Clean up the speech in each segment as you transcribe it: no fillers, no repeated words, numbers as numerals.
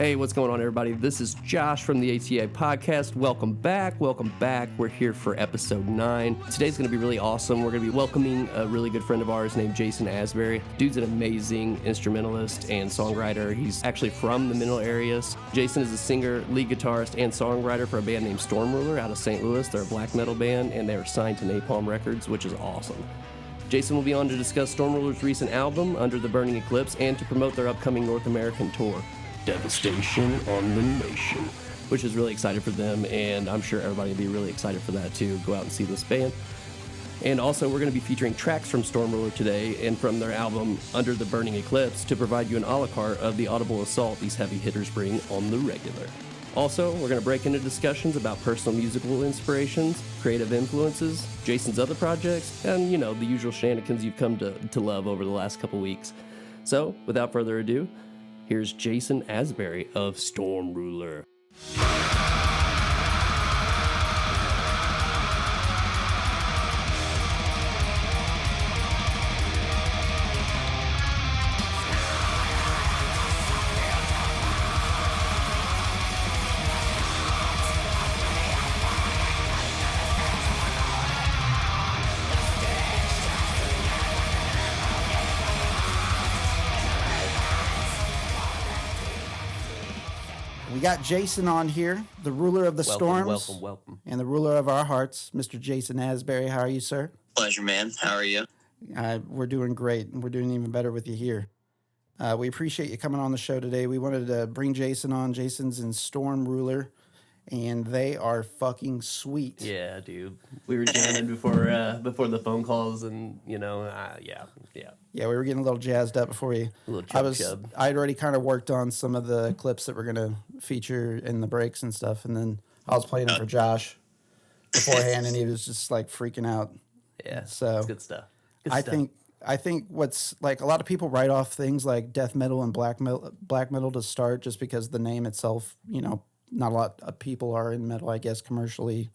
Hey, what's going on, everybody? This is Josh from the ATI podcast. Welcome back. We're here for episode 9. Today's going to be really awesome. We're going to be welcoming a really good friend of ours named Jason Asberry. Dude's an amazing instrumentalist and songwriter. He's actually from the Mineral areas. Jason is a singer, lead guitarist, and songwriter for a band named Stormruler out of St. Louis. They're a black metal band, and they are signed to Napalm Records, which is awesome. Jason will be on to discuss Stormruler's recent album, Under the Burning Eclipse, and to promote their upcoming North American tour, Devastation on the Nation, which is really excited for them, and I'm sure everybody will be really excited for that too. Go out and see this band. And also, we're going to be featuring tracks from Stormruler today and from their album Under the Burning Eclipse to provide you an a la carte of the audible assault these heavy hitters bring on the regular. Also, we're going to break into discussions about personal musical inspirations, creative influences, Jason's other projects, and, the usual shenanigans you've come to love over the last couple weeks. So, without further ado, here's Jason Asberry of Stormruler. We got Jason on here, the ruler of the storms. Welcome. And the ruler of our hearts, Mr. Jason Asberry. How are you, sir? Pleasure, man. How are you? We're doing great, and we're doing even better with you here. We appreciate you coming on the show today. We wanted to bring Jason on. Jason's in Stormruler, and they are fucking sweet. Yeah, dude. We were jamming before the phone calls, and yeah. Yeah, we were getting a little jazzed up before we. A little chub. I'd already kind of worked on some of the clips that we're gonna feature in the breaks and stuff, and then I was playing them for Josh beforehand, and he was just like freaking out. Yeah, so it's good stuff. I think what's like a lot of people write off things like death metal and black metal to start just because the name itself, not a lot of people are in metal, I guess, commercially,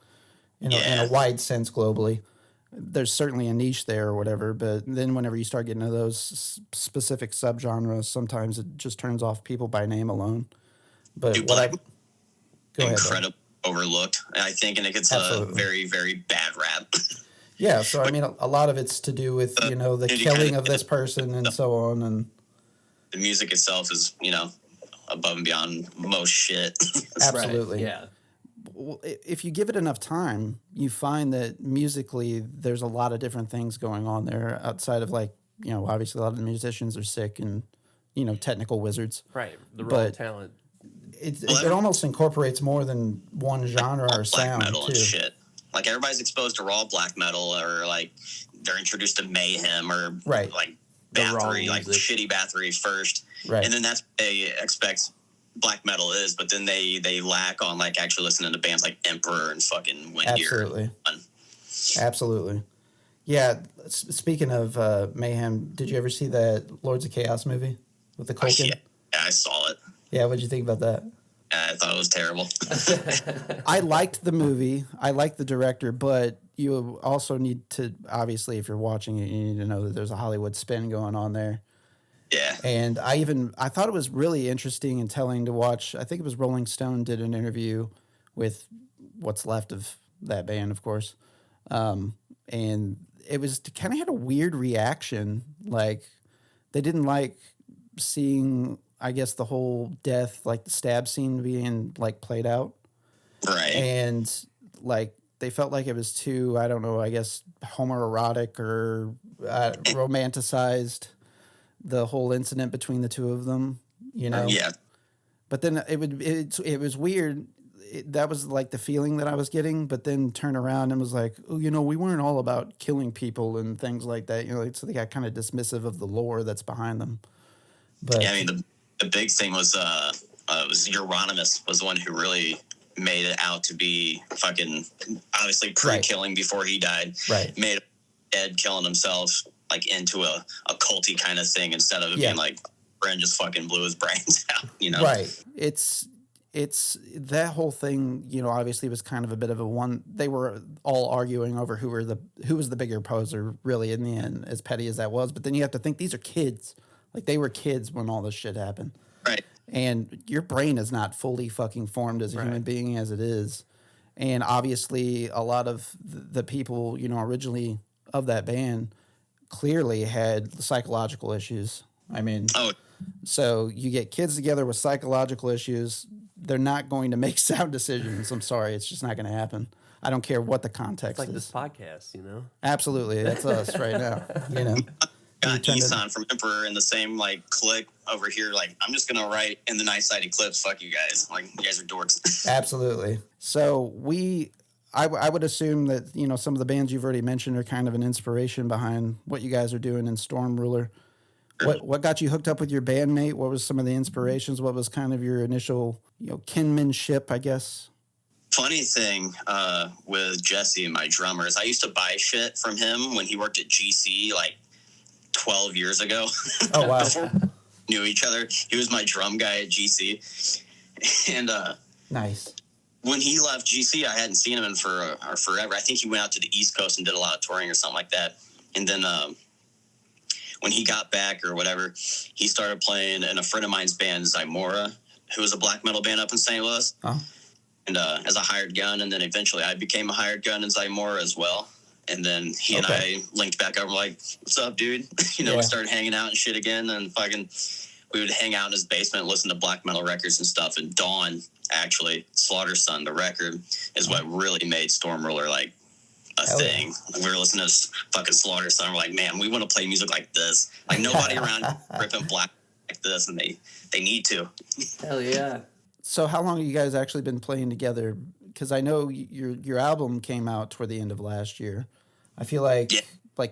in a wide sense globally. There's certainly a niche there or whatever, but then whenever you start getting to those specific subgenres, sometimes it just turns off people by name alone. But go ahead, incredibly overlooked, I think, and it gets a very, very bad rap. Yeah, so I mean, a lot of it's to do with the killing of this person and so on, and the music itself is above and beyond most shit. Absolutely, right. Yeah. If you give it enough time, you find that musically there's a lot of different things going on there outside of obviously a lot of the musicians are sick and technical wizards. Right, the raw talent. It almost incorporates more than one genre or sound black metal too. And shit. Like everybody's exposed to raw black metal, or like they're introduced to Mayhem or like Bathory, like shitty Bathory first, right? And then that's what they expect black metal is, but then they lack on like actually listening to bands like Emperor and fucking Windier. Absolutely. Yeah. Speaking of Mayhem, did you ever see that Lords of Chaos movie with the Culkin? Yeah, I saw it. Yeah, what'd you think about that? I thought it was terrible. I liked the movie. I liked the director, but you also need to, obviously, if you're watching it, you need to know that there's a Hollywood spin going on there. Yeah. And I thought it was really interesting and telling to watch. I think it was Rolling Stone did an interview with what's left of that band, of course. And it was kind of had a weird reaction. Like they didn't like seeing, I guess, the whole death, like the stab scene being like played out. Right. And like they felt like it was too, I don't know, I guess homoerotic or romanticized the whole incident between the two of them, Yeah. But then it was weird. That was like the feeling that I was getting, but then turn around and was like, oh, we weren't all about killing people and things like that. So they got kind of dismissive of the lore that's behind them. But yeah, I mean, the big thing was Euronymous was the one who really made it out to be fucking obviously pre-killing before he died. Right. Made Ed killing himself like into a culty kind of thing instead of it being like Bren just fucking blew his brains out, Right. It's that whole thing, obviously was kind of a bit of a one. They were all arguing over who was the bigger poser really in the end, as petty as that was. But then you have to think these are kids. Like they were kids when all this shit happened. Right. And your brain is not fully fucking formed as a human being as it is. And obviously a lot of the people, you know, originally of that band clearly had psychological issues. I mean, so you get kids together with psychological issues, they're not going to make sound decisions. I'm sorry, it's just not going to happen. I don't care what the context It's like is. this podcast, you know? Absolutely, that's us right now. You know, Got Isan from Emperor in the same like clique over here. Like, I'm just gonna write in the Night Side Eclipse. Fuck you guys. Like, you guys are dorks. Absolutely. So I would assume that, you know, some of the bands you've already mentioned are kind of an inspiration behind what you guys are doing in Stormruler. What got you hooked up with your bandmate? What was some of the inspirations? What was kind of your initial, you know, kinship, I guess? Funny thing with Jesse, my drummer, is I used to buy shit from him when he worked at GC like 12 years ago. Oh, wow. Before we knew each other. He was my drum guy at GC. And nice. When he left GC, I hadn't seen him in forever. I think he went out to the East Coast and did a lot of touring or something like that. And then when he got back or whatever, he started playing in a friend of mine's band, Zymora, who was a black metal band up in St. Louis. Oh. And as a hired gun, and then eventually I became a hired gun in Zymora as well. And then he and I linked back up. We're like, "What's up, dude?" You know, we started hanging out and shit again. And we would hang out in his basement, listen to black metal records and stuff. And Dawn, actually, Slaughter Son, the record, is what really made Stormruler like a thing. We were listening to fucking Slaughter Son. We're like, man, we want to play music like this. Like nobody around ripping black like this, and they need to. Hell yeah. So how long have you guys actually been playing together? Because I know your album came out toward the end of last year. I feel like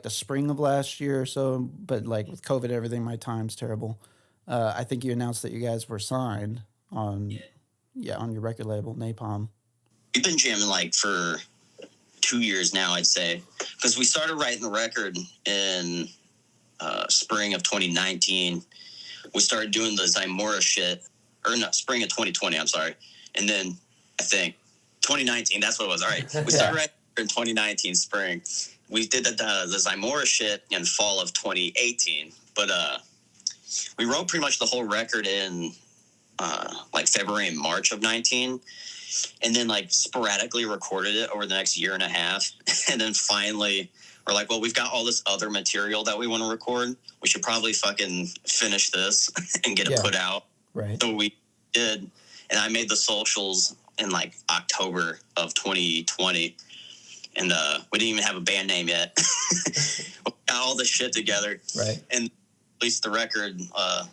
the spring of last year or so, but like with COVID and everything, my time's terrible. I think you announced that you guys were signed on your record label, Napalm. We've been jamming like for 2 years now, I'd say, because we started writing the record in spring of 2019. We started doing the Zymora shit, or no, spring of 2020, I'm sorry. And then I think 2019, that's what it was. All right. We started writing in 2019 spring. We did the Zymora shit in fall of 2018, but we wrote pretty much the whole record in like February and March of 19, and then like sporadically recorded it over the next year and a half. And then finally we're like, well, we've got all this other material that we want to record. We should probably fucking finish this and get it put out. Right. So we did, and I made the socials in like October of 2020. And we didn't even have a band name yet. We got all this shit together. Right. And released the record on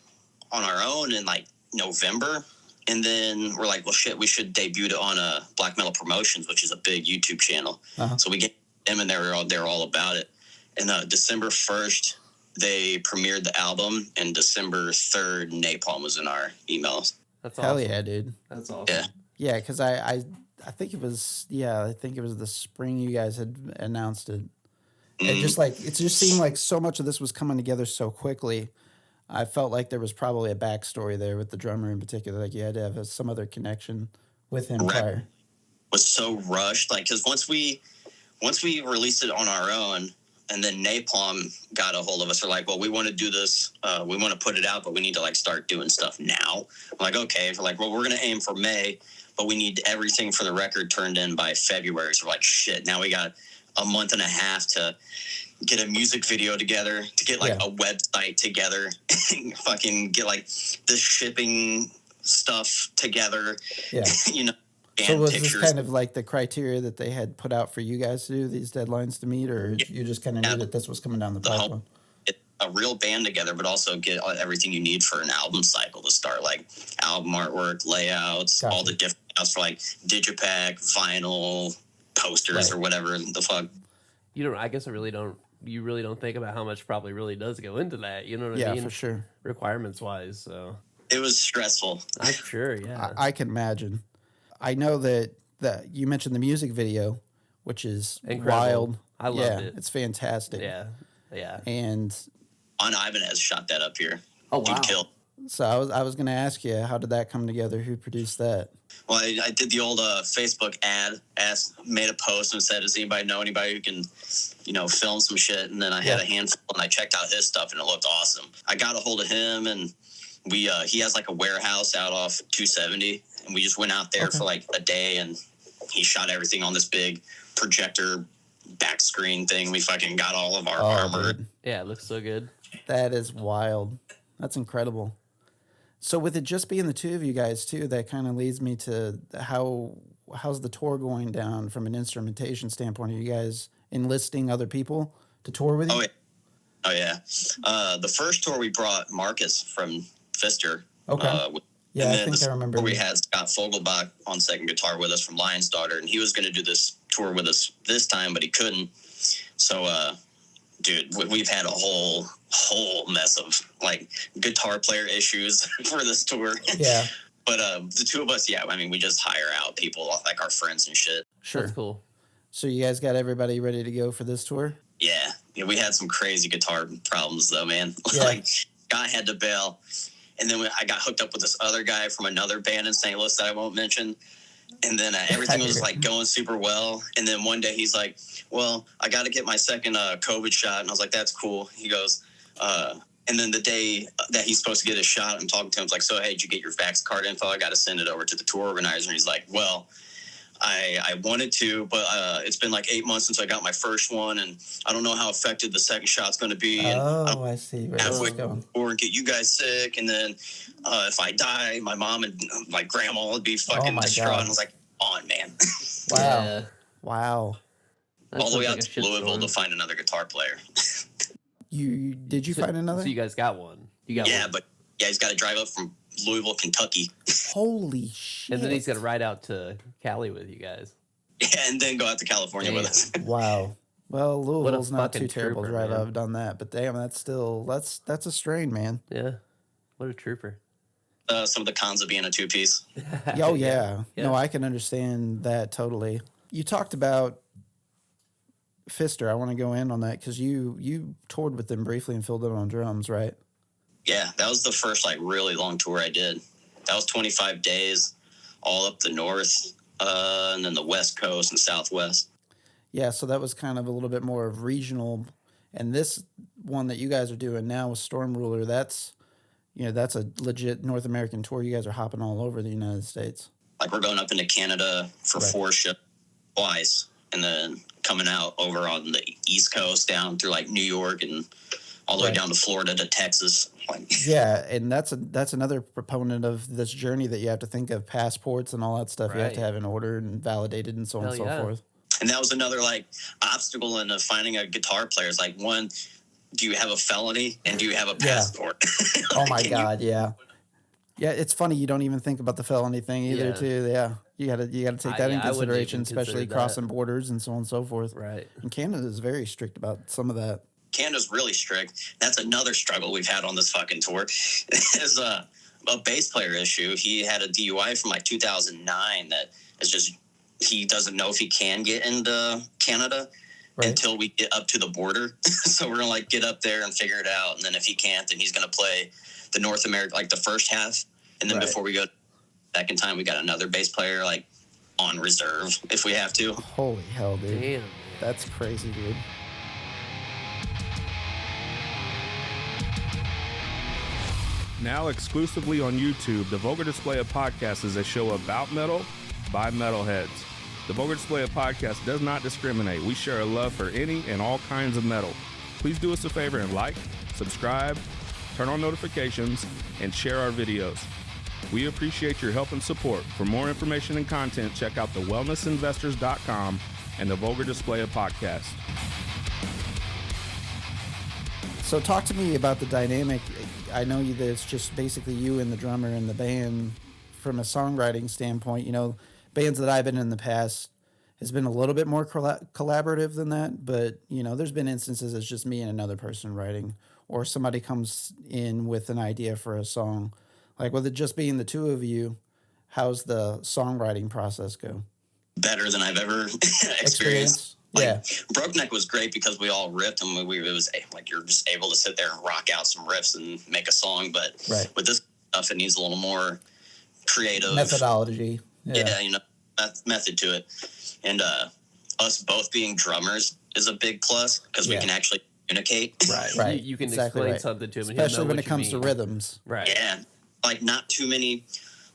our own in like November. And then we're like, well, shit, we should debut it on Black Metal Promotions, which is a big YouTube channel. Uh-huh. So we get them, and they're all about it. And December 1st, they premiered the album, and December 3rd, Napalm was in our emails. That's awesome. Hell yeah, dude. That's awesome. Yeah. Yeah, because I think it was the spring you guys had announced it. It just seemed like so much of this was coming together so quickly. I felt like there was probably a backstory there with the drummer in particular. Like you had to have some other connection with him prior. Was so rushed, like because once we released it on our own, and then Napalm got a hold of us. They're like, well, we want to do this. We want to put it out, but we need to like start doing stuff now. I'm like, okay. We're like, well, we're gonna aim for May, but we need everything for the record turned in by February. So we're like, shit, now we got a month and a half to get a music video together, to get like a website together, and fucking get like the shipping stuff together. Yeah. You know, so was this kind of like the criteria that they had put out for you guys to do, these deadlines to meet, or you just kind of knew that this was coming down the pipeline? Get a real band together, but also get everything you need for an album cycle to start, like album artwork, layouts, all the different layouts for like digipack, vinyl, posters, or whatever the fuck. I guess you really don't think about how much probably really does go into that. You know what I mean? Yeah, for sure. Requirements wise, so. It was stressful. I'm sure, yeah. I can imagine. I know that you mentioned the music video, which is wild. I loved it. It's fantastic. Yeah, yeah. And On Ibanez shot that up here. Oh, wow. Dude killed. So I was going to ask you, how did that come together? Who produced that? Well, I did the old Facebook ad, made a post and said, does anybody know anybody who can, film some shit? And then I had a handful, and I checked out his stuff, and it looked awesome. I got a hold of him, and he has like a warehouse out off 270, and we just went out there for like a day, and he shot everything on this big projector back screen thing. We fucking got all of our armor. Dude. Yeah, it looks so good. That is wild. That's incredible. So with it just being the two of you guys too, that kind of leads me to how's the tour going down from an instrumentation standpoint? Are you guys enlisting other people to tour with you? Oh yeah. The first tour we brought Marcus from Fister. Okay. I think I remember. We had Scott Fogelbach on second guitar with us from Lion's Daughter, and he was going to do this tour with us this time, but he couldn't. So, dude, we've had a whole mess of like guitar player issues for this tour. Yeah. But the two of us, we just hire out people like our friends and shit. Sure. That's cool. So you guys got everybody ready to go for this tour? Yeah, we had some crazy guitar problems though, man. Yeah. Like, guy had to bail. And then I got hooked up with this other guy from another band in St. Louis that I won't mention. And then everything was like going super well. And then one day he's like, well, I got to get my second COVID shot. And I was like, that's cool. He goes, and then the day that he's supposed to get his shot, I'm talking to him. It's like, so, hey, did you get your Vax card info? I got to send it over to the tour organizer. And he's like, well, I wanted to, but it's been like 8 months since I got my first one, and I don't know how effective the second shot's going to be. I see. Halfway or get you guys sick, and then if I die, my mom and my grandma would be fucking distraught. God. And I was like, on, man. Wow. Yeah. Wow. All the way out to Louisville to find another guitar player. Did you find another? So you guys got one. But he's got to drive up from Louisville, Kentucky. Holy shit. And then he's got to ride out to Cali with you guys. Yeah, and then go out to California with us. Wow. Well, Louisville's not too terrible trooper, drive. man. I've done that, but damn, that's a strain, man. Yeah. What a trooper. Some of the cons of being a two-piece. Oh yeah. No, I can understand that totally. You talked about Fister. I want to go in on that because you toured with them briefly and filled in on drums, right? Yeah, that was the first like really long tour I did. That was 25 days, all up the north, and then the west coast and southwest. Yeah, so that was kind of a little bit more of regional. And this one that you guys are doing now with Stormruler, that's a legit North American tour. You guys are hopping all over the United States. Like we're going up into Canada for 4 shows twice, and then coming out over on the East Coast down through like New York and all the way down to Florida to Texas. Yeah, and that's another proponent of this journey that you have to think of passports and all that stuff. You have to have in order and validated and so on and so forth. And that was another like obstacle in finding a guitar player. It's like, one, do you have a felony and do you have a passport? Oh my God, yeah. Yeah, it's funny you don't even think about the felony thing either, too. Yeah, you gotta take that in consideration, especially crossing borders and so on and so forth. Right. And Canada is very strict about some of that. Canada's really strict. That's another struggle we've had on this fucking tour. Is a bass player issue. He had a DUI from like 2009 that is just, he doesn't know if he can get into Canada until we get up to the border. So we're gonna like get up there and figure it out, and then if he can't, then he's gonna play the North America, like the first half, and then before we go second time, we got another bass player like on reserve if we have to. Holy hell, dude. Damn. That's crazy, dude. Now exclusively on YouTube, the Vulgar Display of Podcast is a show about metal by metalheads. The Vulgar Display of Podcast does not discriminate. We share a love for any and all kinds of metal. Please do us a favor and like, subscribe, turn on notifications, and share our videos. We appreciate your help and support. For more information and content, check out thewellnessinvestors.com and the Vulgar Display of Podcast. So talk to me about the dynamic. I know that it's just basically you and the drummer and the band. From a songwriting standpoint, bands that I've been in the past has been a little bit more collaborative than that. But, there's been instances it's just me and another person writing, or somebody comes in with an idea for a song. Like with it just being the two of you, how's the songwriting process go? Better than I've ever experienced. Yeah. Broke Neck was great because we all ripped, and it was like you're just able to sit there and rock out some riffs and make a song. But with this stuff, it needs a little more creative methodology. Yeah, that method to it. And us both being drummers is a big plus because we can actually communicate. Right. You can exactly explain something to him, and especially he'll know when what it comes you to mean. rhythms. Right. Yeah, like not too many,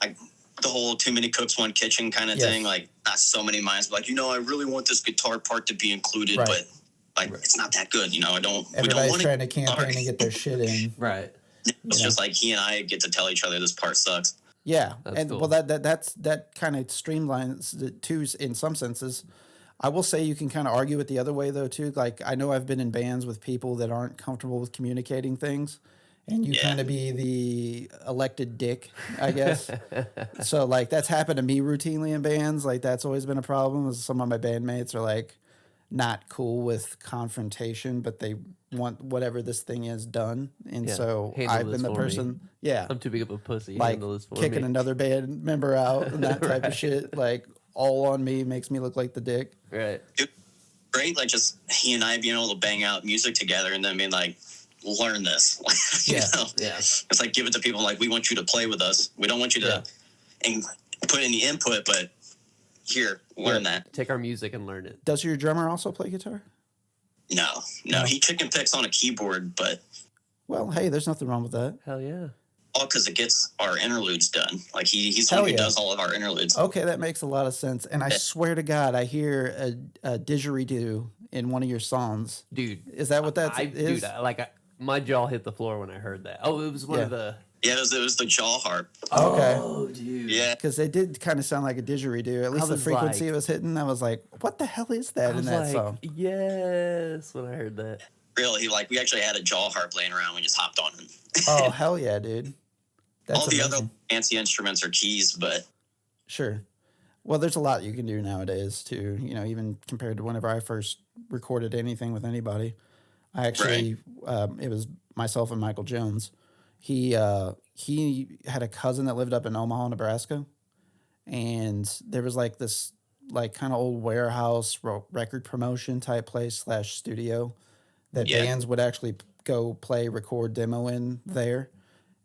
like the whole too many cooks, one kitchen kind of thing. Like not so many minds, but like, I really want this guitar part to be included, but like it's not that good. I don't. Everybody's trying to campaign to get their shit in. Right. It's just like he and I get to tell each other this part sucks. Yeah, That's and cool. well, that kind of streamlines the two in some senses. I will say you can kind of argue it the other way though too. Like I know I've been in bands with people that aren't comfortable with communicating things, and you kind of be the elected dick, I guess. So like that's happened to me routinely in bands. Like that's always been a problem. Is some of my bandmates are like not cool with confrontation, but they want whatever this thing is done, and so Handle I've this been the for me. person. Yeah, I'm too big of a pussy. like Handle this for kicking me. another band member out and that type of shit. Like all on me makes me look like the dick. Right. It, great, like just he and I being able to bang out music together and then being like, learn this. you know? Yeah. It's like give it to people like we want you to play with us. We don't want you to put any input, but here, learn that. Take our music and learn it. Does your drummer also play guitar? No. He chicken picks on a keyboard, but Well, hey, there's nothing wrong with that. Hell yeah. all because it gets our interludes done. Like he's the one who does all of our interludes. Okay, that makes a lot of sense. And I swear to God, I hear a didgeridoo in one of your songs. Dude. Is that what that is? Dude, my jaw hit the floor when I heard that. Oh, it was one of the... Yeah, it was the jaw harp. Okay. Oh, dude. Yeah. Because they did kind of sound like a didgeridoo. At least the was frequency like- it was hitting, I was like, what the hell is that I in was that like, song? yes, when I heard that. Really, we actually had a jaw harp laying around. We just hopped on it. Oh, hell yeah, dude. That's all the amazing. other fancy instruments are keys, but Sure. Well, there's a lot you can do nowadays too. Even compared to whenever I first recorded anything with anybody. I actually, it was myself and Michael Jones. He had a cousin that lived up in Omaha, Nebraska, and there was like this kind of old warehouse record promotion type place / studio that bands would actually go play, record, demo in there.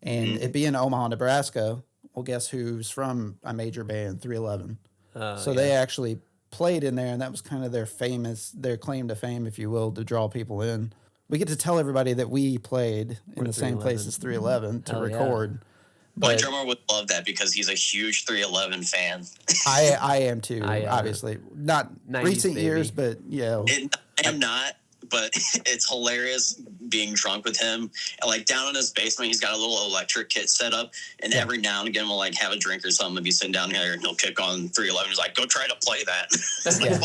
And it being Omaha, Nebraska, well, guess who's from a major band, 311. So they actually played in there, and that was kind of their claim to fame, if you will, to draw people in. We get to tell everybody that we played in the same place as 311 to record. my drummer would love that because he's a huge 311 fan. I am too, I am. obviously. Not 90s recent baby. years, but yeah. I am not, but it's hilarious being drunk with him. And like down in his basement, he's got a little electric kit set up, and every now and again we'll like have a drink or something and be sitting down here, and he'll kick on 311. He's like, "Go try to play that." It's like,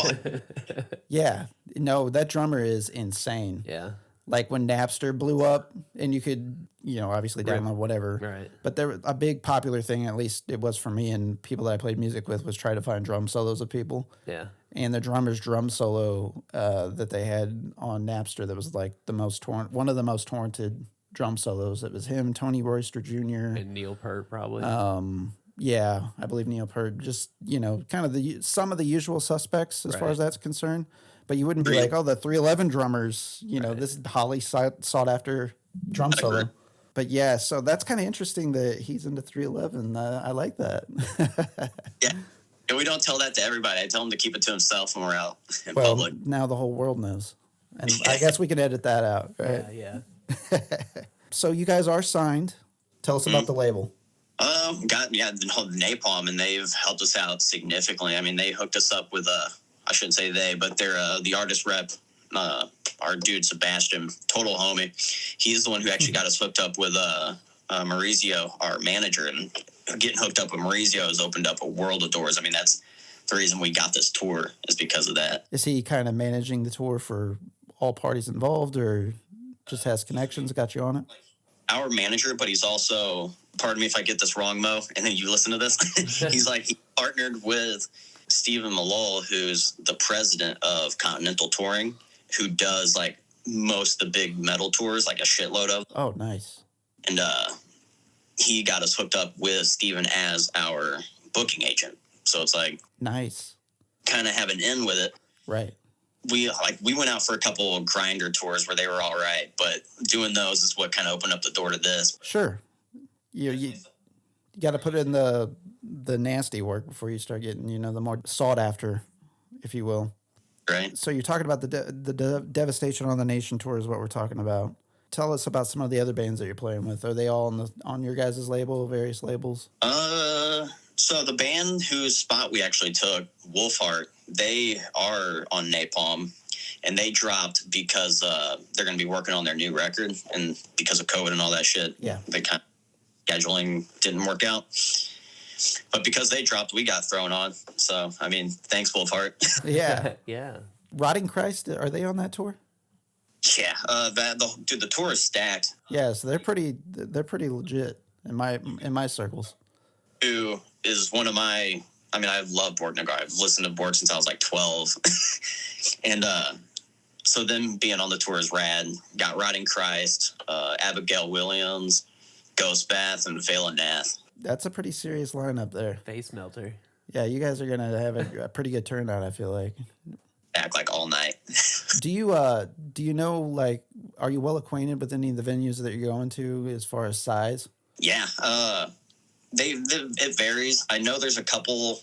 "Well, Yeah. No, that drummer is insane. Yeah. Like when Napster blew up and you could, obviously download whatever. Right. But there was a big popular thing, at least it was for me and people that I played music with, was try to find drum solos of people. Yeah. And the drummer's drum solo that they had on Napster that was like one of the most torrented drum solos. It was him, Tony Royster Jr. And Neil Peart, probably. Yeah, I believe Neil Peart. Just, kind of some of the usual suspects as far as that's concerned. But you wouldn't be like, oh, the 311 drummers, this highly sought after drum solo. But yeah, so that's kind of interesting that he's into 311. I like that. yeah. And we don't tell that to everybody. I tell him to keep it to himself when we're out in Well, public. now the whole world knows. And I guess we can edit that out, right? Yeah. So you guys are signed. Tell us about the label. The Napalm, and they've helped us out significantly. I mean, they hooked us up with I shouldn't say they, but they're the artist rep, our dude Sebastian, total homie. He's the one who actually got us hooked up with Maurizio, our manager, and getting hooked up with Maurizio has opened up a world of doors. I mean, that's the reason we got this tour is because of that. Is he kind of managing the tour for all parties involved, or just has connections, got you on it? Our manager, but he's also, pardon me if I get this wrong, Mo, and then you listen to this. He partnered with Stephen Malol, who's the president of Continental Touring, who does like most of the big metal tours, like a shitload of. Oh, nice. And he got us hooked up with Stephen as our booking agent. So it's like nice. Kind of have an in with it. Right. We went out for a couple of grinder tours where they were all right, but doing those is what kind of opened up the door to this. Sure. You You got to put in the nasty work before you start getting, the more sought after, if you will. Right. So you're talking about the Devastation on the Nation tour is what we're talking about. Tell us about some of the other bands that you're playing with. Are they all on your guys' label, various labels? So the band whose spot we actually took, Wolfheart, they are on Napalm, and they dropped because they're going to be working on their new record, and because of COVID and all that shit, they kind of scheduling didn't work out. But because they dropped, we got thrown on. So I mean, thanks, Wolfheart. Yeah, yeah. Rotting Christ, are they on that tour? Yeah, the tour is stacked. Yeah, so they're pretty legit in my circles. Who is one of my? I mean, I love Borg Nagar. I've listened to Borg since I was like 12, and so them being on the tour is rad. Got Rotting Christ, Abigail Williams, Ghost Bath, and Valen Nath. That's a pretty serious lineup there. Face melter. Yeah, you guys are gonna have a pretty good turnout, I feel like. Act like all night. Do you know, like, are you well acquainted with any of the venues that you're going to as far as size? Yeah, it varies. I know there's a couple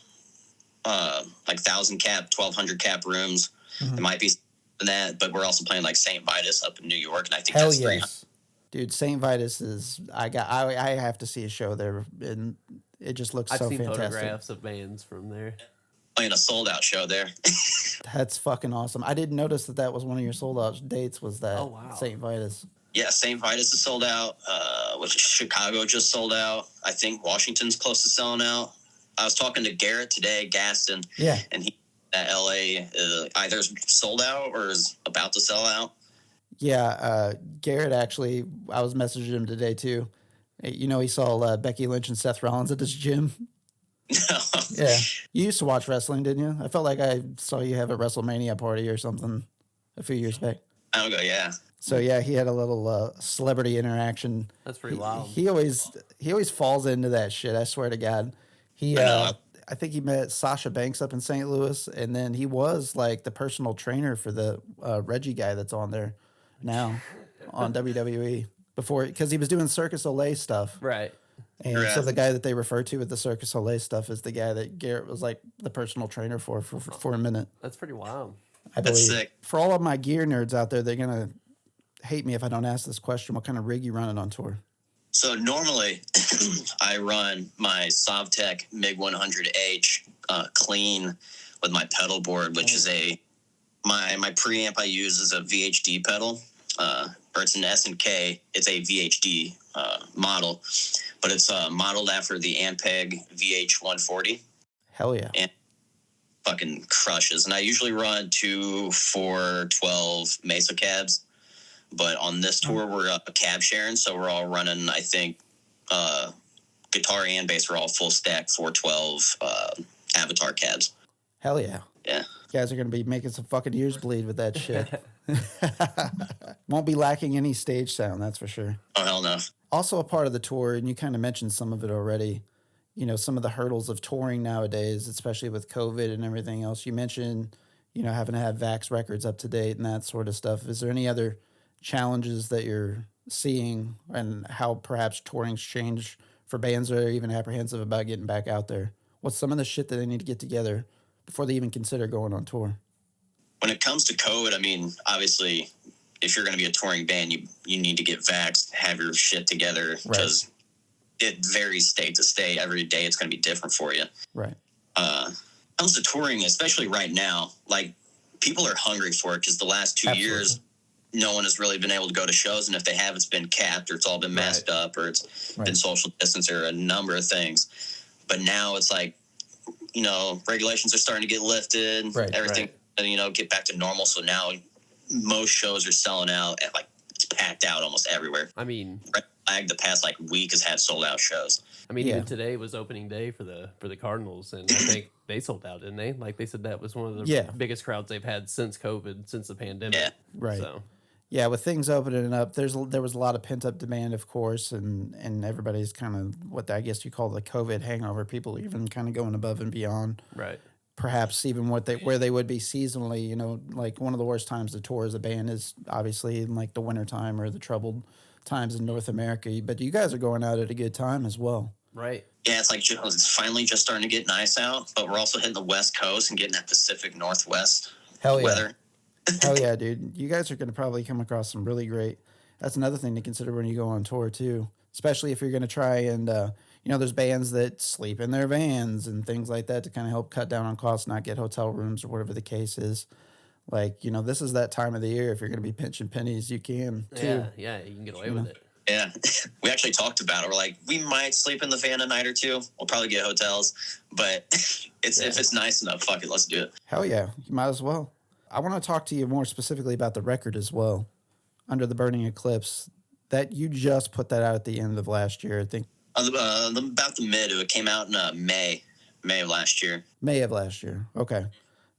like 1,000 cap, 1,200 cap rooms. Mm-hmm. It might be that, but we're also playing like St. Vitus up in New York, and I think Hell that's 300. yes. Dude, St. Vitus is I have to see a show there, and it just looks so fantastic. I've seen photographs of bands from there. Playing a sold out show there. That's fucking awesome. I didn't notice that was one of your sold out dates. Was that St. Vitus? Yeah, St. Vitus is sold out. Which Chicago just sold out. I think Washington's close to selling out. I was talking to Garrett today, Gaston. Yeah, and he at LA either sold out or is about to sell out. Yeah, Garrett actually. I was messaging him today too. He saw Becky Lynch and Seth Rollins at his gym. No. Yeah. You used to watch wrestling, didn't you? I felt like I saw you have a WrestleMania party or something a few years back. I'll go, yeah. So yeah, he had a little celebrity interaction. That's pretty wild. He always falls into that shit. I swear to God. I think he met Sasha Banks up in St. Louis, and then he was like the personal trainer for the Reggie guy that's on there now on WWE before, because he was doing Circus Olay stuff. Right. And so the guy that they refer to with the Circus Olay stuff is the guy that Garrett was like the personal trainer for a minute. That's pretty wild. I believe. That's sick. For all of my gear nerds out there, they're going to hate me if I don't ask this question. What kind of rig you running on tour? So normally I run my Sovtech MiG 100H clean with my pedal board, which is my preamp I use is a VHD pedal, or it's an S&K. It's a VHD model, but it's modeled after the Ampeg VH140. Hell yeah. And fucking crushes. And I usually run 2, 4, 12 Mesa cabs. But on this tour, we're cab sharing, so we're all running, I think, guitar and bass are all full stack 412 Avatar cabs. Hell yeah. Yeah. You guys are going to be making some fucking ears bleed with that shit. Won't be lacking any stage sound, that's for sure. Oh, hell no. Also a part of the tour, and you kind of mentioned some of it already, some of the hurdles of touring nowadays, especially with COVID and everything else. You mentioned, having to have Vax records up to date and that sort of stuff. Is there any other challenges that you're seeing, and how perhaps touring's changed for bands that are even apprehensive about getting back out there? What's some of the shit that they need to get together before they even consider going on tour? When it comes to COVID, I mean, obviously, if you're going to be a touring band, you need to get vaxxed, have your shit together, because it varies state to state. Every day it's going to be different for you. Right. When it comes to touring, especially right now, like, people are hungry for it, because the last 2 years, no one has really been able to go to shows, and if they have, it's been capped, or it's all been masked up, or it's been social distance, or a number of things. But now it's like, regulations are starting to get lifted, everything, get back to normal. So now most shows are selling out, and like it's packed out almost everywhere. I mean, Red Flag the past week has had sold out shows. I mean, even today was opening day for the Cardinals, and I think they sold out, didn't they? Like they said, that was one of the biggest crowds they've had since COVID, since the pandemic. Yeah. Right. So. Yeah, with things opening up, there was a lot of pent up demand, of course, and everybody's kind of what I guess you call the COVID hangover. People even kind of going above and beyond, right? Perhaps even where they would be seasonally. Like one of the worst times to tour as a band is obviously in like the winter time or the troubled times in North America. But you guys are going out at a good time as well, right? Yeah, it's like it's finally just starting to get nice out, but we're also hitting the West Coast and getting that Pacific Northwest weather. Hell yeah, dude. You guys are going to probably come across some really great. That's another thing to consider when you go on tour, too. Especially if you're going to try and, there's bands that sleep in their vans and things like that to kind of help cut down on costs, not get hotel rooms or whatever the case is. Like, this is that time of the year. If you're going to be pinching pennies, you can, too. Yeah, you can get away with it. Yeah, we actually talked about it. We're like, we might sleep in the van a night or two. We'll probably get hotels, but if it's nice enough, fuck it, let's do it. Hell yeah, you might as well. I want to talk to you more specifically about the record as well, Under the Burning Eclipse. That you just put that out at the end of last year, I think. About the mid, it came out in May of last year. May of last year. Okay,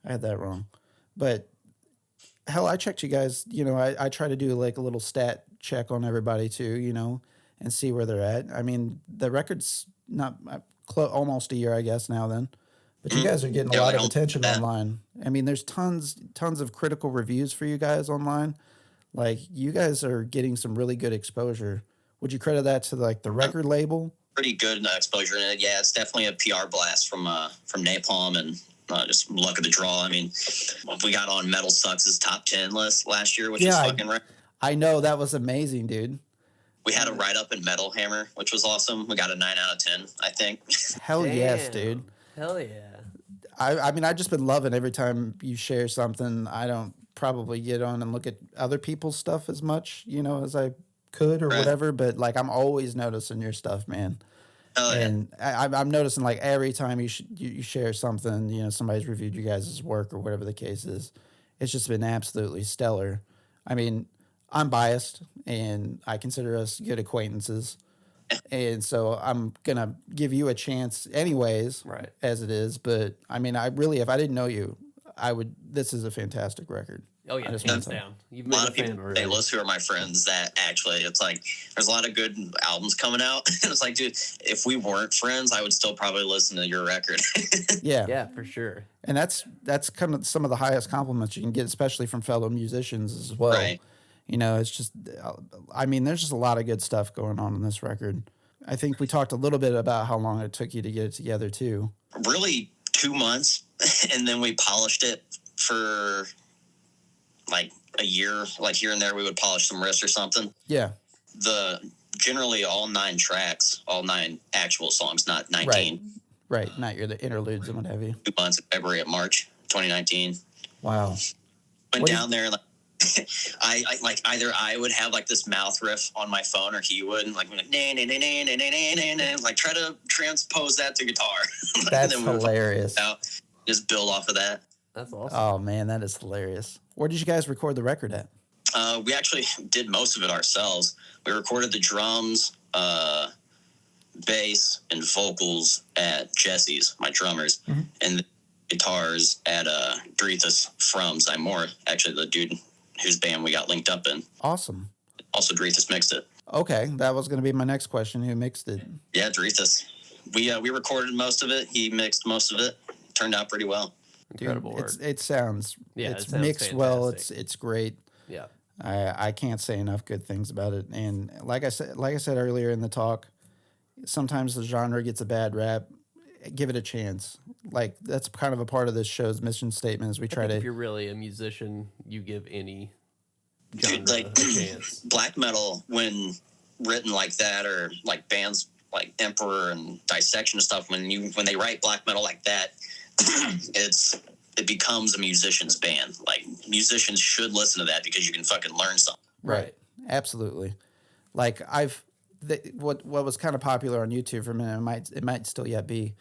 I had that wrong, but hell, I checked you guys. I try to do like a little stat check on everybody too, and see where they're at. I mean, the record's not almost a year, I guess, now then. But you guys are getting a lot of attention online. I mean, there's tons of critical reviews for you guys online. Like, you guys are getting some really good exposure. Would you credit that to like the record label? Pretty good exposure in it. Yeah, it's definitely a PR blast from Napalm and just luck of the draw. I mean, we got on Metal Sucks' top 10 list last year, which is fucking right. I know, that was amazing, dude. We had a write-up in Metal Hammer, which was awesome. We got a 9 out of 10, I think. Hell yes, dude. Hell yeah. I mean, I've just been loving every time you share something. I don't probably get on and look at other people's stuff as much, as I could or whatever. But, like, I'm always noticing your stuff, man. Oh, and yeah. I'm noticing, like, every time you share something, somebody's reviewed you guys' work or whatever the case is. It's just been absolutely stellar. I mean, I'm biased, and I consider us good acquaintances. And so I'm going to give you a chance anyways, right, as it is. But, I mean, if I didn't know you, this is a fantastic record. Oh, yeah, hands down. You've made a lot of people say, those who are my friends, that actually, it's like, there's a lot of good albums coming out. And it's like, dude, if we weren't friends, I would still probably listen to your record. Yeah, for sure. And that's kind of some of the highest compliments you can get, especially from fellow musicians as well. Right. It's just, I mean, there's just a lot of good stuff going on in this record. I think we talked a little bit about how long it took you to get it together, too. Really 2 months, and then we polished it for, like, a year. Like, here and there, we would polish some riffs or something. Yeah. Generally, all 9 tracks, all 9 actual songs, not 19. Right, not the interludes and what have you. 2 months, February and March 2019. Wow. Went down there, like, either I would have like this mouth riff on my phone, or he would, and like like try to transpose that to guitar. That's hilarious. Just build off of that. That's awesome. Oh man, that is hilarious. Where did you guys record the record at? We actually did most of it ourselves. We recorded the drums, bass, and vocals at Jesse's, my drummers, and the guitars at Drethus from Zymora, actually the dude whose band we got linked up in. Awesome. Also, Drethus mixed it. Okay, that was going to be my next question. Who mixed it? Yeah, Drethus. We recorded most of it. He mixed most of it. Turned out pretty well. Incredible work. It sounds. Yeah, it's it sounds mixed fantastic. well. It's great. Yeah. I can't say enough good things about it. And like I said earlier in the talk, sometimes the genre gets a bad rap. Give it a chance. Like, that's kind of a part of this show's mission statement, is we try to. If you're really a musician, you give any genre like, a chance. Black metal, when written like that, or like bands like Emperor and Dissection and stuff, when they write black metal like that, it becomes a musician's band. Like, musicians should listen to that because you can fucking learn something. Right. Absolutely. Like, what was kind of popular on YouTube for a minute, it might still yet be,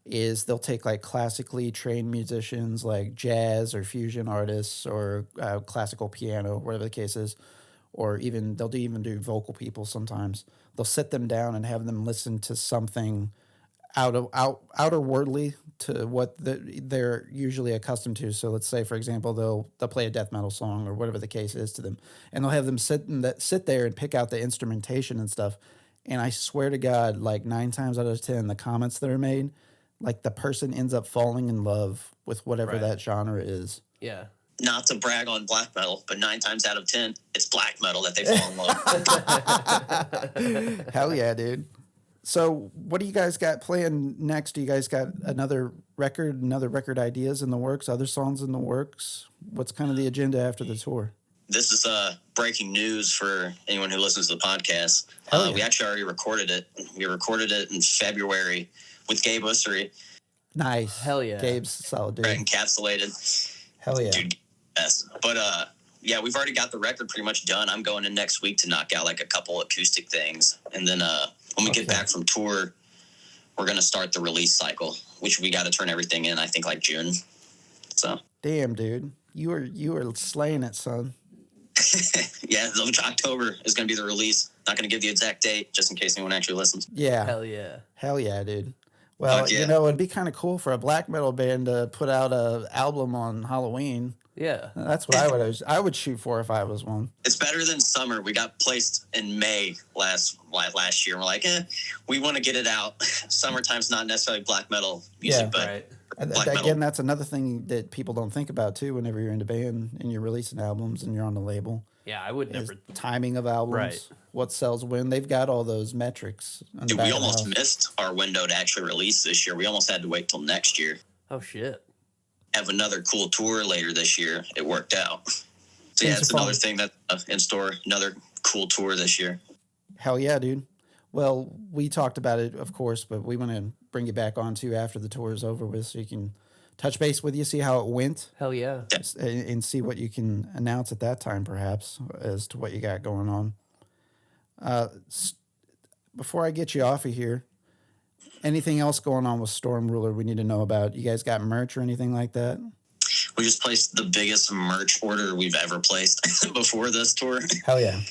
is they'll take like classically trained musicians, like jazz or fusion artists, or classical piano, whatever the case is, or they'll even do vocal people sometimes. They'll sit them down and have them listen to something outer worldly to what they're usually accustomed to. So let's say, for example, they'll play a death metal song or whatever the case is to them, and they'll have them sit there and pick out the instrumentation and stuff. And I swear to God, like 9 times out of 10, the comments that are made, like, the person ends up falling in love with whatever that genre is. Yeah. Not to brag on black metal, but 9 times out of 10, it's black metal that they fall in love with. Hell yeah, dude. So what do you guys got planned next? Do you guys got another record ideas in the works, other songs in the works? What's kind of the agenda after the tour? This is breaking news for anyone who listens to the podcast. Yeah. We actually already recorded it. We recorded it in February with Gabe Ussery. Nice. Hell yeah. Gabe's solid dude. Encapsulated. Hell yeah. Dude, best. But yeah, we've already got the record pretty much done. I'm going in next week to knock out like a couple acoustic things. And then when we get back from tour, we're going to start the release cycle, which we got to turn everything in, I think, like June. So. Damn, dude. You were slaying it, son. Yeah, October is going to be the release. Not going to give the exact date, just in case anyone actually listens. Yeah. Hell yeah. Hell yeah, dude. Well, yeah. it'd be kind of cool for a black metal band to put out an album on Halloween. Yeah. That's what I would shoot for if I was one. It's better than summer. We got placed in May last year. We're like, we want to get it out. Summertime's not necessarily black metal music, but right. black metal. Again, that's another thing that people don't think about too whenever you're in a band and you're releasing albums and you're on the label. Yeah, I would Is never. timing of albums, Right. what sells when. They've got all those metrics. On the Dude, back we of the almost house. missed our window to actually release this year. We almost had to wait till next year. Oh shit. Have another cool tour later this year. It worked out. So yeah, Things it's are another fun. thing that's in store. Another cool tour this year. Hell yeah, dude. Well, we talked about it, of course, but we want to bring you back on too after the tour is over with, so you can touch base with you, see how it went, Hell yeah. and see what you can announce at that time, perhaps, as to what you got going on. Before I get you off of here, anything else going on with Stormruler we need to know about? You guys got merch or anything like that? We just placed the biggest merch order we've ever placed before this tour. Hell yeah.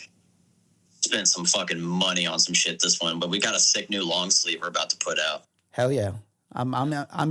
Spent some fucking money on some shit this one, but we got a sick new long sleeve we're about to put out. Hell yeah. I'm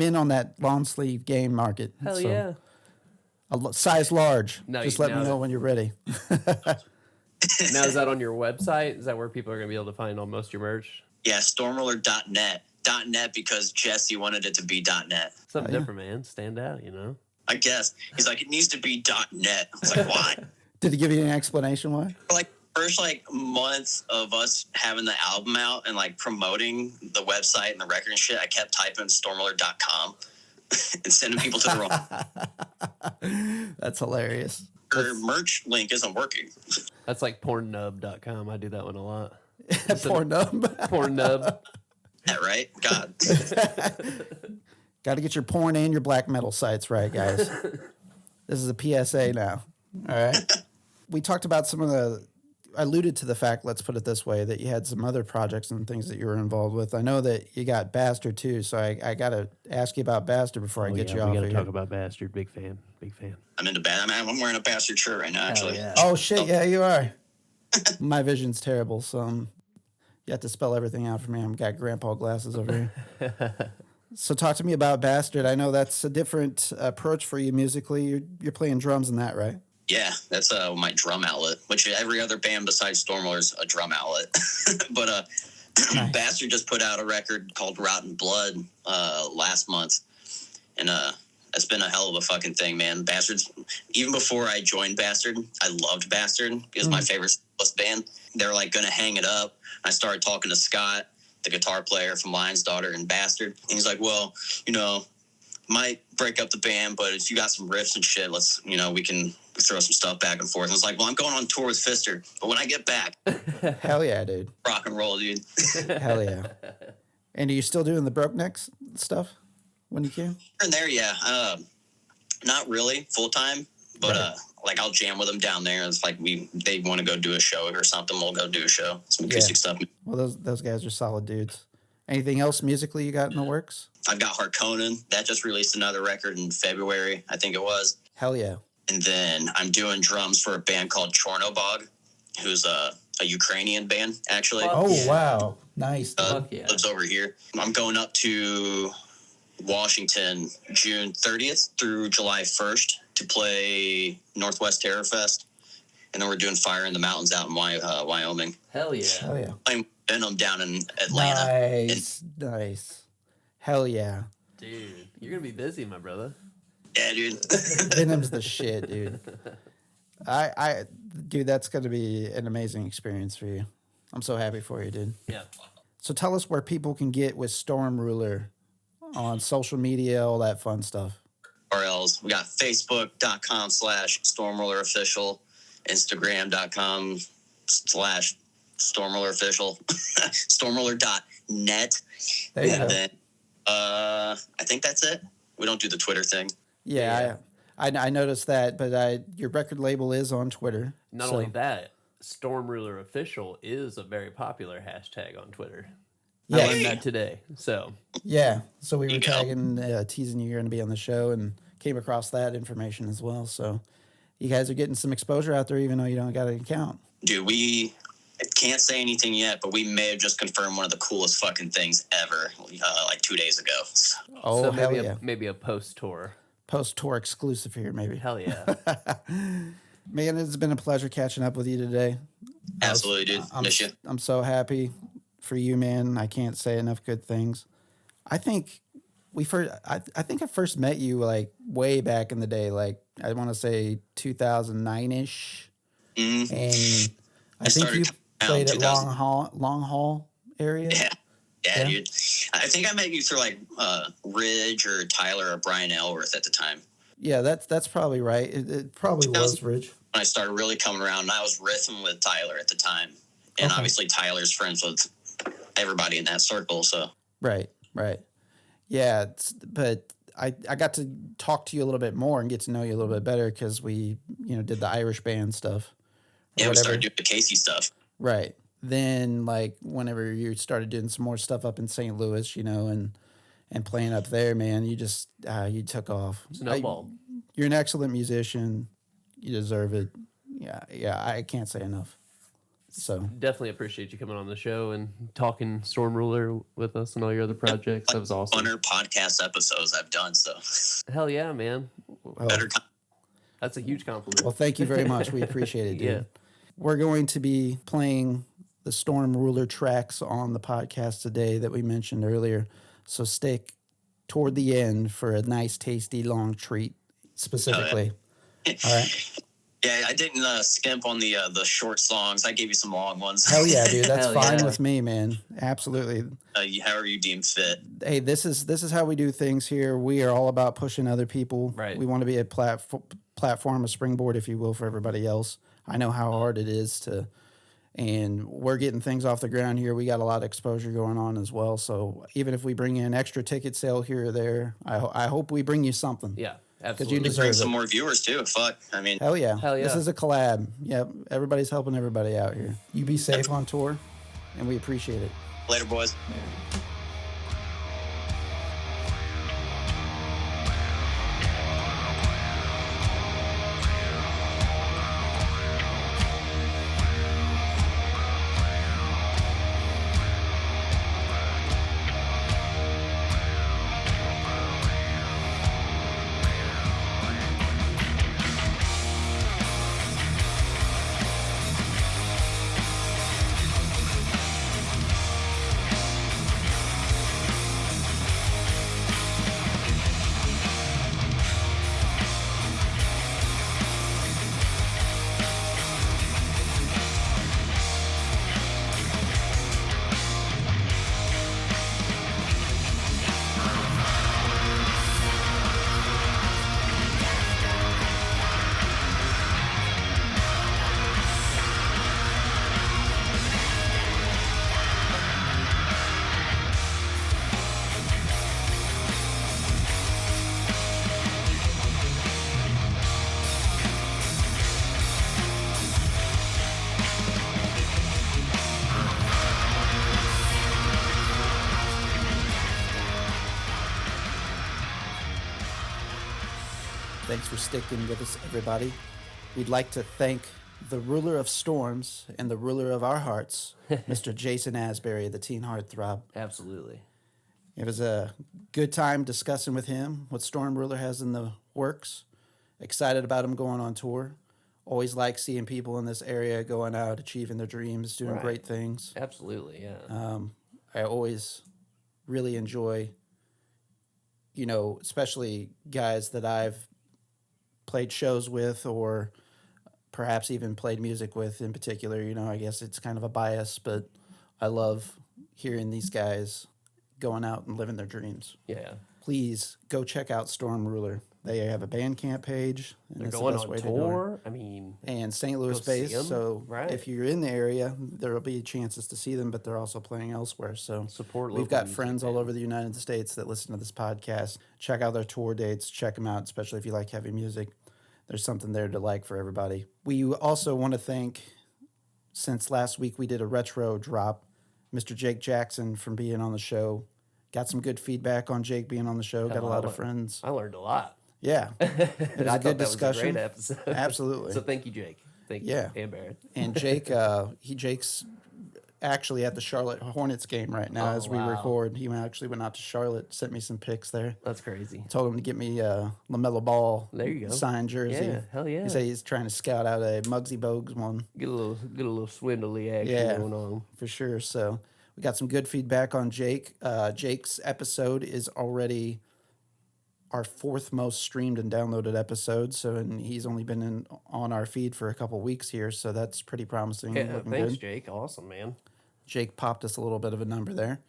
in on that long sleeve game market. Hell so yeah. size large. No, Just you- let me no. know when you're ready. Now, is that on your website? Is that where people are going to be able to find all most of your merch? Yeah, stormruler.net. .net because Jesse wanted it to be .net. Something yeah. different, man. Stand out, you know? I guess. He's like, it needs to be .net. I was like, why? Did he give you an explanation why? For like first month of us having the album out and like promoting the website and the record and shit, I kept typing stormruler.com and sending people to the wrong. That's hilarious. Her merch link isn't working. That's like pornnub.com. I do that one a lot. Pornhub. Pornnub. That right? God. Got to get your porn and your black metal sites right, guys. This is a PSA now. All right. We talked about alluded to the fact, let's put it this way, that you had some other projects and things that you were involved with. I know that you got Bastard too, so I got to ask you about Bastard before I get you off We got of to talk here. about Bastard. Big fan. Big fan. I'm into bad. I'm wearing a bastard shirt right now, actually. yeah. Oh, shit. Yeah, you are. My vision's terrible, so you have to spell everything out for me. I've got grandpa glasses over here. So talk to me about Bastard. I know that's a different approach for you musically. You're playing drums in that, right? Yeah, that's my drum outlet, which every other band besides Stormruler's a drum outlet. But Nice. Bastard just put out a record called Rotten Blood last month. And it's been a hell of a fucking thing, man. Bastard's, even before I joined Bastard, I loved Bastard. It was my favorite band. They were like going to hang it up. I started talking to Scott, the guitar player from Lion's Daughter and Bastard. And he's like, well, might break up the band, but if you got some riffs and shit, let's, we can throw some stuff back and forth. And I was like, well, I'm going on tour with Fister, but when I get back, Hell yeah, dude. rock and roll, dude. Hell yeah. And are you still doing the Broke Necks stuff when you can? Here and there, yeah. Not really full time, but Right. I'll jam with them down there. It's like they want to go do a show or something, we'll go do a show. Some acoustic stuff. Well, those guys are solid dudes. Anything else musically you got in the works? I've got Harkonnen. That just released another record in February, I think it was. Hell yeah. And then I'm doing drums for a band called Chornobog, who's a Ukrainian band, actually. Oh, wow. Nice. Fuck yeah. Lives over here. I'm going up to Washington June 30th through July 1st to play Northwest Terror Fest. And then we're doing Fire in the Mountains out in Wyoming. Hell yeah. Hell yeah. Playing Venom down in Atlanta. Nice. Hell yeah. Dude, you're going to be busy, my brother. Yeah, dude. Venom's the shit, dude. Dude, that's going to be an amazing experience for you. I'm so happy for you, dude. Yeah. So tell us where people can get with Stormruler on social media, all that fun stuff. URLs. We got facebook.com/StormRulerOfficial, Instagram.com/StormRulerOfficial, Stormruler.net. There you And go. then I think that's it. We don't do the Twitter thing. Yeah. I noticed that, but your record label is on Twitter. Not only that, Stormruler Official is a very popular hashtag on Twitter. I Yeah. learned that today. So Yeah. So we were you go. tagging, teasing you're going to be on the show and came across that information as well. So you guys are getting some exposure out there, even though you don't got an account. Dude, I can't say anything yet, but we may have just confirmed one of the coolest fucking things ever, like 2 days ago. Oh, so hell maybe yeah. maybe a post tour. Post-tour exclusive here, maybe. Hell yeah. Man, it's been a pleasure catching up with you today. Absolutely, dude. Miss you. I'm so happy for you, man. I can't say enough good things. I think I think I first met you like way back in the day, like I want to say 2009-ish. Mm-hmm. And I think started you played at 2000. Long Hall area. Yeah, dude. I think I met you through like Ridge or Tyler or Brian Elworth at the time. Yeah, that's probably right. It probably was Ridge. When I started really coming around, and I was riffing with Tyler at the time. And obviously Tyler's friends with everybody in that circle, so. Right. Yeah, but I got to talk to you a little bit more and get to know you a little bit better because we, did the Irish band stuff. Yeah, we started doing the Casey stuff. Right. Then, like, whenever you started doing some more stuff up in St. Louis, and playing up there, man, you just, you took off. Snowball. You're an excellent musician. You deserve it. Yeah, I can't say enough. So Definitely appreciate you coming on the show and talking Stormruler with us and all your other projects. That was awesome. 100 podcast episodes I've done, so. Hell yeah, man. Better. That's a huge compliment. Well, thank you very much. We appreciate it, dude. Yeah. We're going to be playing the Stormruler tracks on the podcast today that we mentioned earlier. So stick toward the end for a nice, tasty, long treat specifically. All right. Yeah, I didn't skimp on the short songs. I gave you some long ones. Hell yeah, dude. That's Hell fine yeah. with me, man. Absolutely. However you deem fit. Hey, this is how we do things here. We are all about pushing other people. Right. We want to be a platform, a springboard, if you will, for everybody else. I know how hard it is and we're getting things off the ground here. We got a lot of exposure going on as well. So even if we bring in extra ticket sale here or there, I hope we bring you something. Yeah, you absolutely. deserve Bring it. some more viewers too. Fuck. I mean, Hell yeah. Hell yeah. This is a collab. Yep. Everybody's helping everybody out here. You be safe on tour, and we appreciate it. later, boys. Thanks for sticking with us, everybody. We'd like to thank the ruler of storms and the ruler of our hearts, Mr. Jason Asberry, the teen heartthrob. Absolutely. It was a good time discussing with him what Stormruler has in the works. Excited about him going on tour. Always like seeing people in this area going out, achieving their dreams, doing Right. great things. Absolutely, yeah. I always really enjoy, especially guys that I've played shows with or perhaps even played music with in particular. I guess it's kind of a bias, but I love hearing these guys going out and living their dreams. Yeah. Please go check out Stormruler. They have a Bandcamp page. And They're that's going the best on way to do it. tour. I mean, And St. Louis go see based. 'em. So Right. if you're in the area, there will be chances to see them, but they're also playing elsewhere. So Support we've local got music, friends all man. over the United States that listen to this podcast. Check out their tour dates. Check them out, especially if you like heavy music. There's something there to like for everybody. We also want to thank, since last week we did a retro drop, Mr. Jake Jackson from being on the show. Got some good feedback on Jake being on the show. Got a lot of friends. I learned a lot. Yeah. It was I a good thought that discussion. was a great episode. Absolutely. So thank you, Jake. Thank you. Yeah. And Barrett. And Jake, Jake's actually at the Charlotte Hornets game right now as we wow. record. He actually went out to Charlotte, sent me some pics there. That's crazy. Told him to get me a LaMelo Ball There you go. signed jersey. Yeah, hell yeah. He said he's trying to scout out a Muggsy Bogues one. Get a little swindly action Yeah. going on. For sure. So we got some good feedback on Jake. Jake's episode is already our fourth most streamed and downloaded episode. So, and he's only been on our feed for a couple weeks here. So that's pretty promising. Yeah, looking thanks, good. Jake. Awesome, man. Jake popped us a little bit of a number there.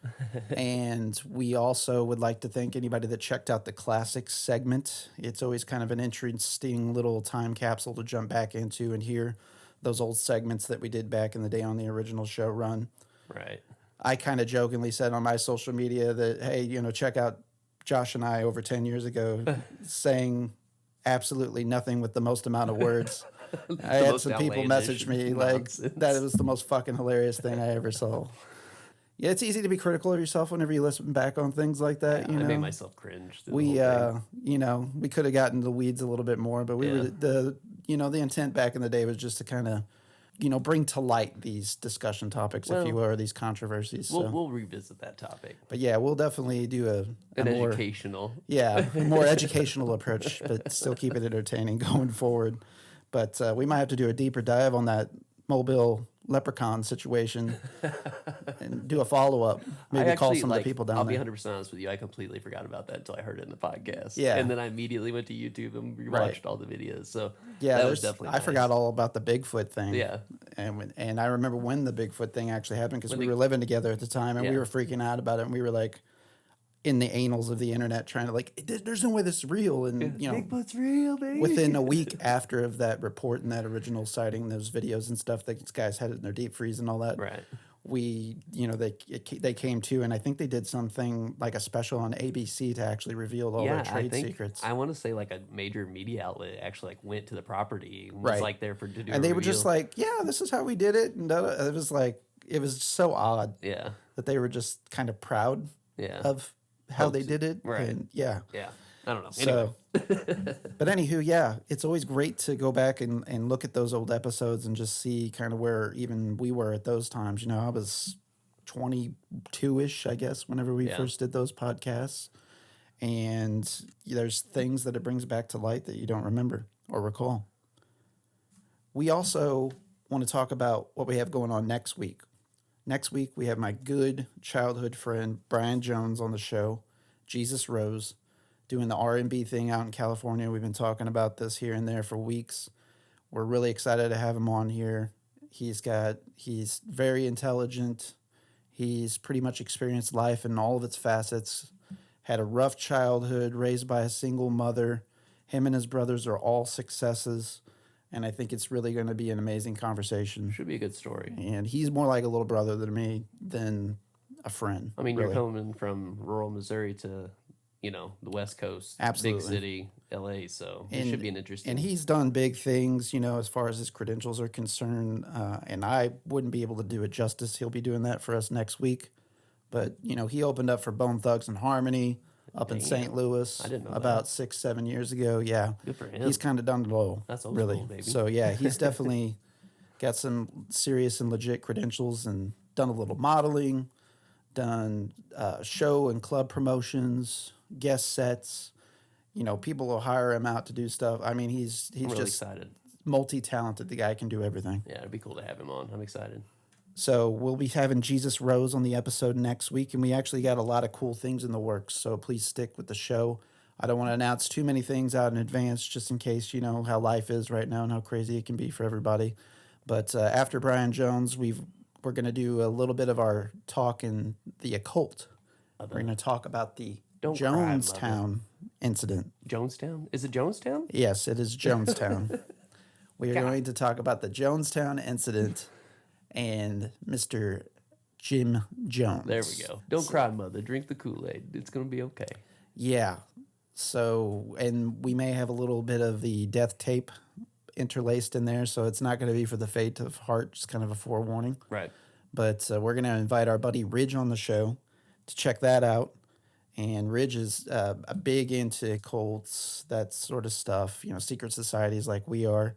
And we also would like to thank anybody that checked out the classics segment. It's always kind of an interesting little time capsule to jump back into and hear those old segments that we did back in the day on the original show run. Right. I kind of jokingly said on my social media that, hey, check out Josh and I over 10 years ago saying absolutely nothing with the most amount of words. I had most some people outlandish message me like nonsense. that it was the most fucking hilarious thing I ever saw. Yeah, it's easy to be critical of yourself whenever you listen back on things like that. I made myself cringe. through the We, whole thing. we could have gotten the weeds a little bit more, but we Yeah. were the intent back in the day was just to kind of, bring to light these discussion topics, if you will, or these controversies. We'll revisit that topic. But yeah, we'll definitely do An more, educational. yeah, a more educational approach, but still keep it entertaining going forward. But we might have to do a deeper dive on that Mobile leprechaun situation and do a follow-up. Maybe call some of the people down I'll there. be 100% honest with you. I completely forgot about that until I heard it in the podcast. Yeah. And then I immediately went to YouTube and rewatched Right. all the videos. So Yeah, that was definitely I nice. forgot all about the Bigfoot thing. Yeah. And I remember when the Bigfoot thing actually happened because When we the- were living together at the time and we Yeah. were freaking out about it and we were like in the annals of the internet trying to there's no way this is real. And, Bigfoot's real, baby. within a week after of that report and that original sighting, those videos and stuff, these guys had it in their deep freeze and all that. Right. We, they came to, and I think they did something like a special on ABC to actually reveal all their trade secrets. I want to say like a major media outlet actually went to the property and Right. was like there to do And a they were just reveal. like, yeah, this is how we did it. And it was so odd Yeah. that they were just kind of proud Yeah. of how they did it. Right. And yeah. Yeah. I don't know. So, but anywho, yeah, it's always great to go back and look at those old episodes and just see kind of where even we were at those times. I was 22-ish, I guess, whenever we first did those podcasts. And there's things that it brings back to light that you don't remember or recall. We also want to talk about what we have going on next week. Next week, we have my good childhood friend, Brian Jones, on the show, Jesus Rose, doing the R&B thing out in California. We've been talking about this here and there for weeks. We're really excited to have him on here. He's very intelligent. He's pretty much experienced life in all of its facets. Had a rough childhood, raised by a single mother. Him and his brothers are all successes. And I think it's really going to be an amazing conversation. Should be a good story. And he's more like a little brother than me than a friend. I mean, really. you're coming from rural Missouri to, the West Coast, Absolutely. big city, LA. So it should be an interesting. And he's done big things, as far as his credentials are concerned. And I wouldn't be able to do it justice. He'll be doing that for us next week. But, he opened up for Bone Thugs and Harmony up in St. Louis I didn't know about that. 6-7 years ago. Yeah. Good for him. He's kind of done it all. That's old really. school, baby. So, yeah, he's definitely got some serious and legit credentials and done a little modeling, done show and club promotions, guest sets. People will hire him out to do stuff. I mean, he's I'm really just excited. multi-talented. The guy can do everything. Yeah, it'd be cool to have him on. I'm excited. So we'll be having Jesus Rose on the episode next week, and we actually got a lot of cool things in the works. So please stick with the show. I don't want to announce too many things out in advance, just in case you know how life is right now and how crazy it can be for everybody. But after Brian Jones, we've we're going to do a little bit of our talk in the occult. We're going to talk about the Don't cry, Jonestown incident. Jonestown? Is it Jonestown? Yes, it is Jonestown. We are going to talk about the Jonestown incident and Mr. Jim Jones. There we go. Don't cry, mother. Drink the Kool-Aid. It's going to be okay. Yeah. So, and we may have a little bit of the death tape interlaced in there, so it's not going to be for the faint of heart, just kind of a forewarning. Right. But we're going to invite our buddy Ridge on the show to check that out. And Ridge is a big into cults, that sort of stuff, secret societies like we are,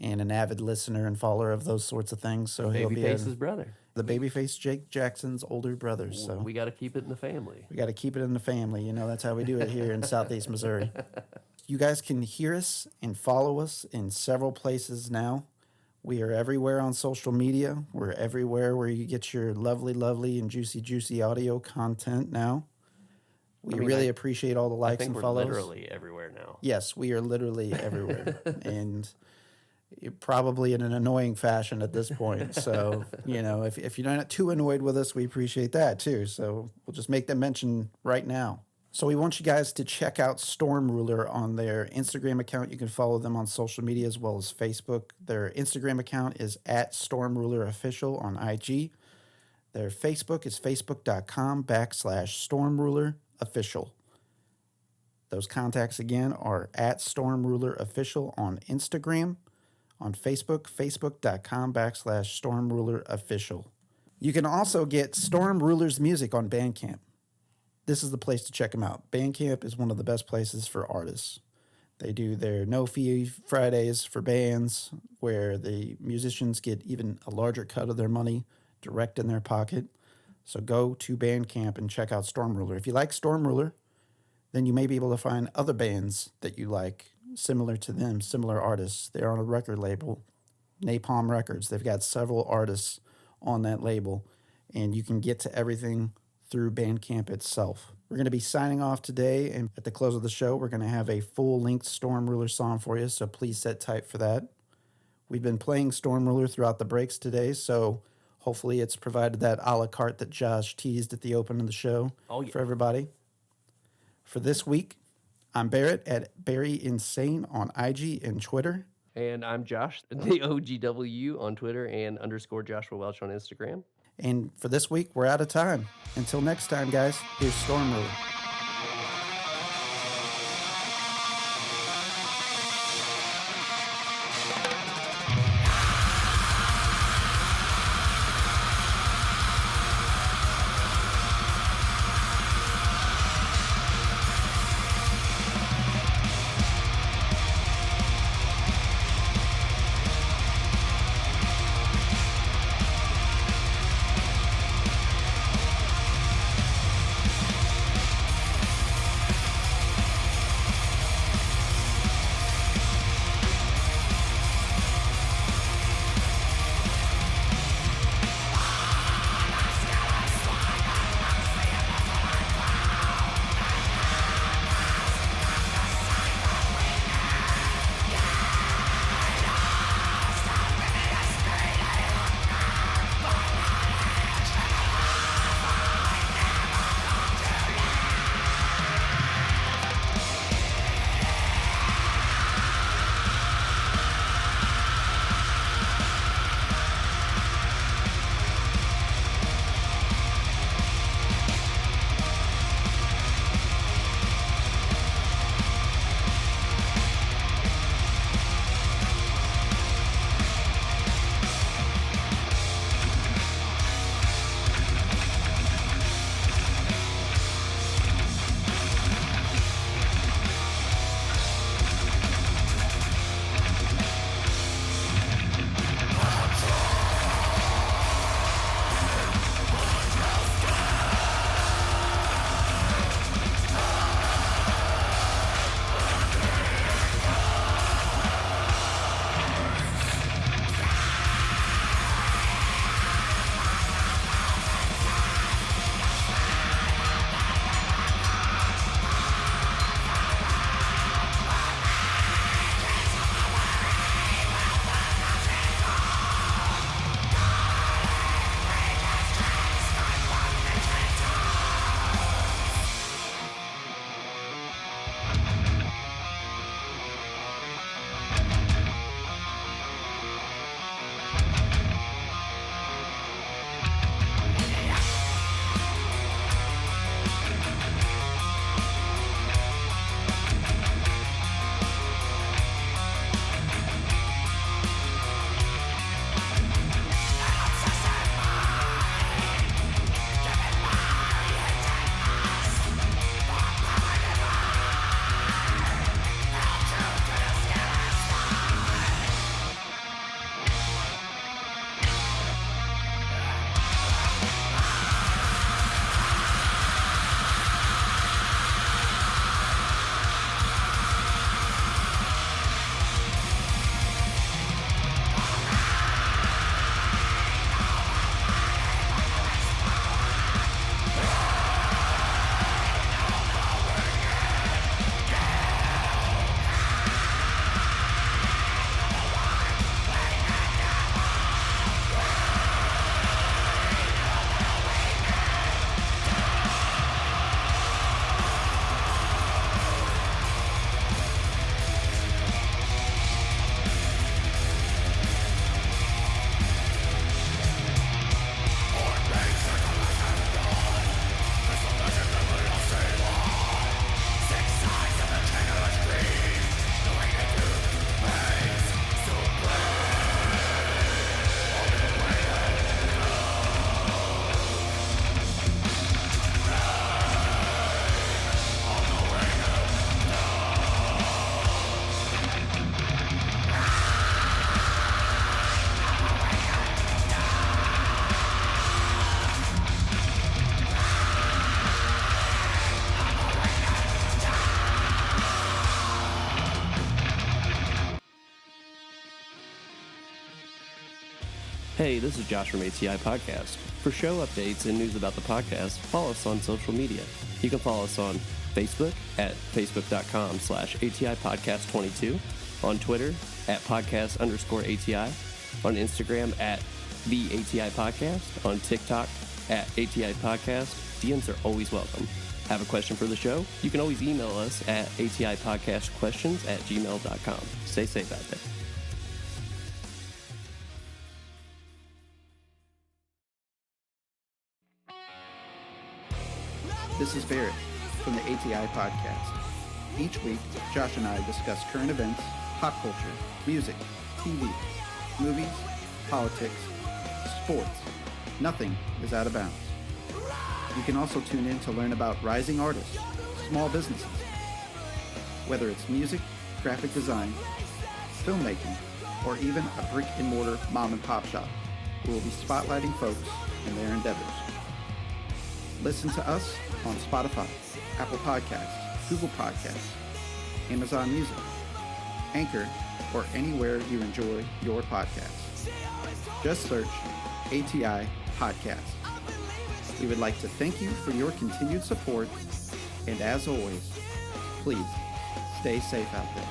and an avid listener and follower of those sorts of things. So he'll be Babyface's brother. the Babyface Jake Jackson's older brother. So We got to keep it in the family. we got to keep it in the family. That's how we do it here in Southeast Missouri. You guys can hear us and follow us in several places now. We are everywhere on social media. We're everywhere where you get your lovely, lovely, and juicy audio content now. We really appreciate all the I likes think and we're follows. literally everywhere now. Yes, we are literally everywhere. And probably in an annoying fashion at this point. So, if you're not too annoyed with us, we appreciate that too. So we'll just make that mention right now. So we want you guys to check out Stormruler on their Instagram account. You can follow them on social media as well as Facebook. Their Instagram account is @StormrulerOfficial on IG. Their Facebook is facebook.com/StormrulerOfficial. Those contacts again are @StormrulerOfficial on Instagram. On Facebook, facebook.com/StormrulerOfficial. You can also get Stormruler's music on Bandcamp. This is the place to check them out. Bandcamp is one of the best places for artists. They do their no-fee Fridays for bands where the musicians get even a larger cut of their money direct in their pocket. So go to Bandcamp and check out Stormruler. If you like Stormruler, then you may be able to find other bands that you like, similar to them, similar artists. They're on a record label, Napalm Records. They've got several artists on that label, and you can get to everything through Bandcamp itself. We're going to be signing off today, and at the close of the show, we're going to have a full-length Stormruler song for you, so please sit tight for that. We've been playing Stormruler throughout the breaks today, so hopefully it's provided that a la carte that Josh teased at the open of the show for everybody. For this week, I'm Barrett at Barry Insane on IG and Twitter. And I'm Josh, the OGW on Twitter and _Joshua Welch on Instagram. And for this week, we're out of time. Until next time, guys, here's Stormruler. Hey, this is Josh from ATI Podcast. For show updates and news about the podcast, follow us on social media. You can follow us on Facebook at facebook.com/ATI Podcast 22, on Twitter at podcast_ATI, on Instagram at the ATI Podcast, on TikTok at ATI Podcast. DMs are always welcome. Have a question for the show? You can always email us at atipodcastquestions@gmail.com. Stay safe out there. This is Barrett from the ATI Podcast. Each week, Josh and I discuss current events, pop culture, music, TV, movies, politics, sports. Nothing is out of bounds. You can also tune in to learn about rising artists, small businesses. Whether it's music, graphic design, filmmaking, or even a brick-and-mortar mom-and-pop shop, we will be spotlighting folks and their endeavors. Listen to us on Spotify, Apple Podcasts, Google Podcasts, Amazon Music, Anchor, or anywhere you enjoy your podcasts. Just search ATI Podcast. We would like to thank you for your continued support, and as always, please stay safe out there.